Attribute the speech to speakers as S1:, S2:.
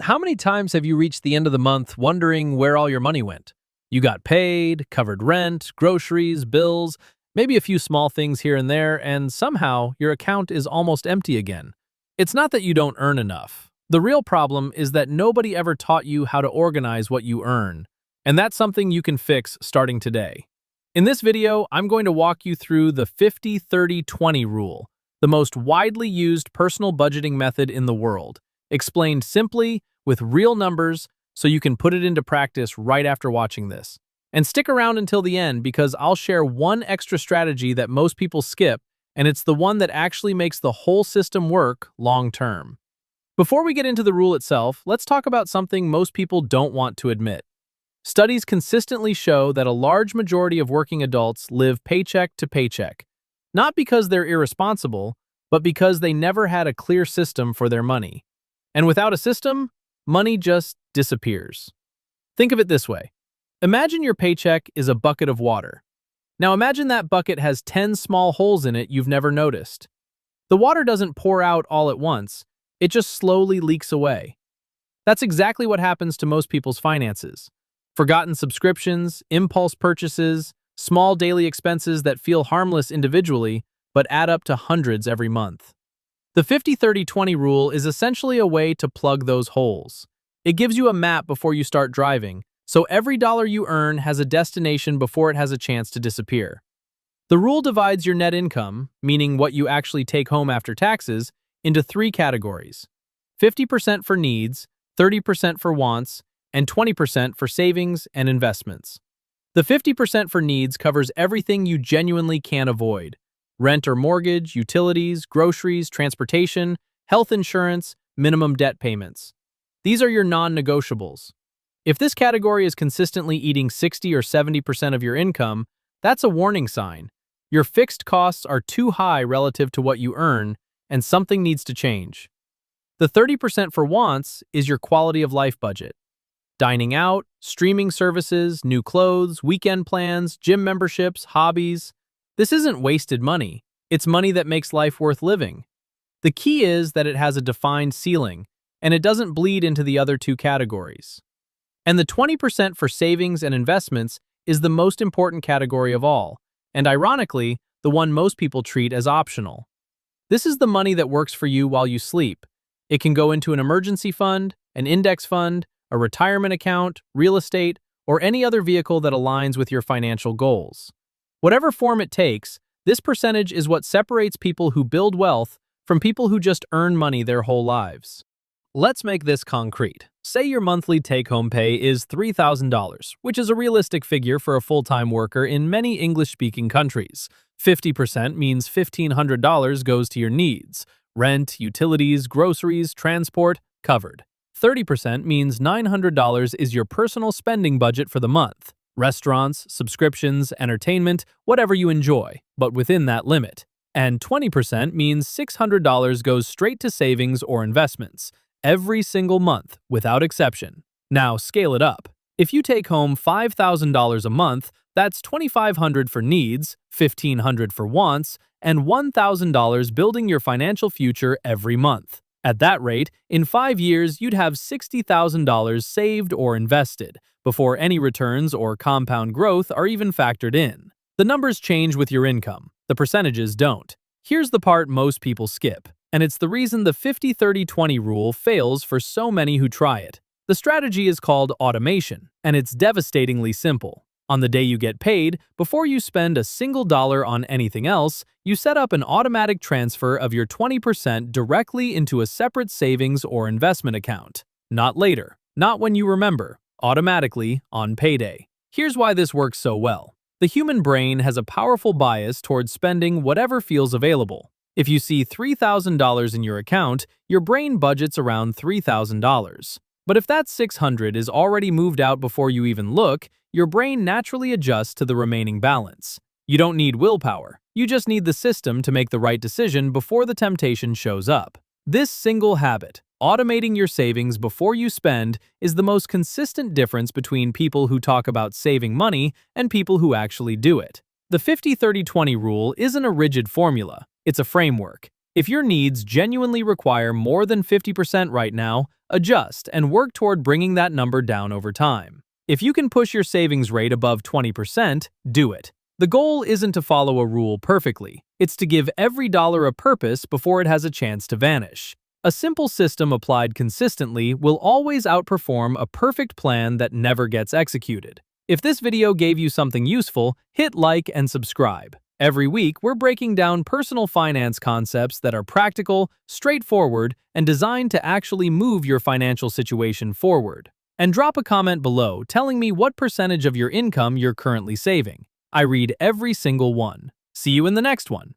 S1: How many times have you reached the end of the month wondering where all your money went? You got paid, covered rent, groceries, bills, maybe a few small things here and there, and somehow your account is almost empty again. It's not that you don't earn enough. The real problem is that nobody ever taught you how to organize what you earn, and that's something you can fix starting today. In this video, I'm going to walk you through the 50-30-20 rule, the most widely used personal budgeting method in the world, explained simply with real numbers so you can put it into practice right after watching this. And stick around until the end because I'll share one extra strategy that most people skip, and it's the one that actually makes the whole system work long term. Before we get into the rule itself, let's talk about something most people don't want to admit. Studies consistently show that a large majority of working adults live paycheck to paycheck, not because they're irresponsible, but because they never had a clear system for their money. And without a system, money just disappears. Think of it this way. Imagine your paycheck is a bucket of water. Now imagine that bucket has 10 small holes in it you've never noticed. The water doesn't pour out all at once, it just slowly leaks away. That's exactly what happens to most people's finances. Forgotten subscriptions, impulse purchases, small daily expenses that feel harmless individually, but add up to hundreds every month. The 50-30-20 rule is essentially a way to plug those holes. It gives you a map before you start driving, so every dollar you earn has a destination before it has a chance to disappear. The rule divides your net income, meaning what you actually take home after taxes, into three categories: 50% for needs, 30% for wants, and 20% for savings and investments. The 50% for needs covers everything you genuinely can't avoid: rent or mortgage, utilities, groceries, transportation, health insurance, minimum debt payments. These are your non-negotiables. If this category is consistently eating 60 or 70% of your income, that's a warning sign. Your fixed costs are too high relative to what you earn, and something needs to change. The 30% for wants is your quality of life budget. Dining out, streaming services, new clothes, weekend plans, gym memberships, hobbies. This isn't wasted money. It's money that makes life worth living. The key is that it has a defined ceiling, and it doesn't bleed into the other two categories. And the 20% for savings and investments is the most important category of all, and ironically, the one most people treat as optional. This is the money that works for you while you sleep. It can go into an emergency fund, an index fund, a retirement account, real estate, or any other vehicle that aligns with your financial goals. Whatever form it takes, this percentage is what separates people who build wealth from people who just earn money their whole lives. Let's make this concrete. Say your monthly take-home pay is $3,000, which is a realistic figure for a full-time worker in many English-speaking countries. 50% means $1,500 goes to your needs: rent, utilities, groceries, transport, covered. 30% means $900 is your personal spending budget for the month: restaurants, subscriptions, entertainment, whatever you enjoy, but within that limit. And 20% means $600 goes straight to savings or investments, every single month, without exception. Now scale it up. If you take home $5,000 a month, that's $2,500 for needs, $1,500 for wants, and $1,000 building your financial future every month. At that rate, in 5 years, you'd have $60,000 saved or invested, before any returns or compound growth are even factored in. The numbers change with your income. The percentages don't. Here's the part most people skip, and it's the reason the 50-30-20 rule fails for so many who try it. The strategy is called automation, and it's devastatingly simple. On the day you get paid, before you spend a single dollar on anything else, you set up an automatic transfer of your 20% directly into a separate savings or investment account. Not later, not when you remember, automatically on payday. Here's why this works so well. The human brain has a powerful bias towards spending whatever feels available. If you see $3,000 in your account, your brain budgets around $3,000. But if that $600 is already moved out before you even look, your brain naturally adjusts to the remaining balance. You don't need willpower. You just need the system to make the right decision before the temptation shows up. This single habit, automating your savings before you spend, is the most consistent difference between people who talk about saving money and people who actually do it. The 50-30-20 rule isn't a rigid formula. It's a framework. If your needs genuinely require more than 50% right now, adjust, and work toward bringing that number down over time. If you can push your savings rate above 20%, do it. The goal isn't to follow a rule perfectly. It's to give every dollar a purpose before it has a chance to vanish. A simple system applied consistently will always outperform a perfect plan that never gets executed. If this video gave you something useful, hit like and subscribe. Every week, we're breaking down personal finance concepts that are practical, straightforward, and designed to actually move your financial situation forward. And drop a comment below telling me what percentage of your income you're currently saving. I read every single one. See you in the next one.